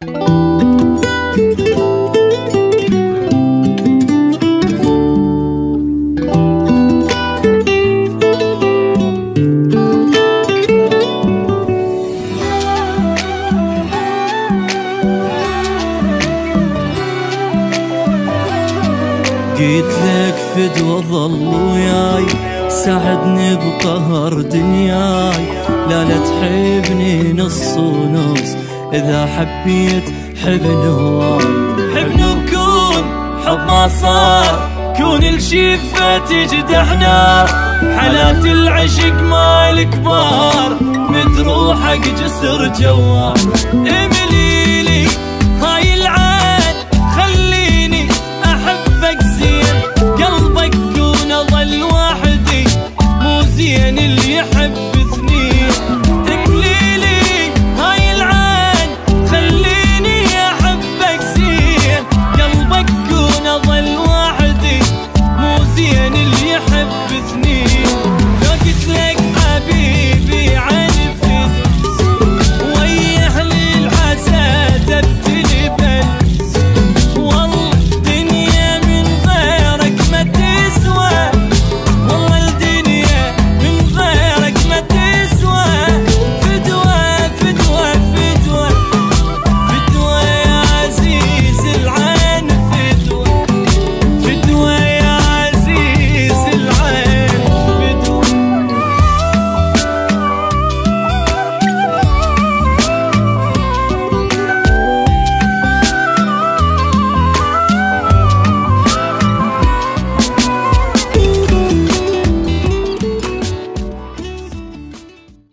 قيت لك فدوى ظل وياي، ساعدني بقهر دنياي، لا تحبني نص ونص، إذا حبيت حبني هواي، حبني وكون حب ما صار، كون الشفة تجدحنا، حالات العشق مال كبار، متروحك جسر جوال، إملي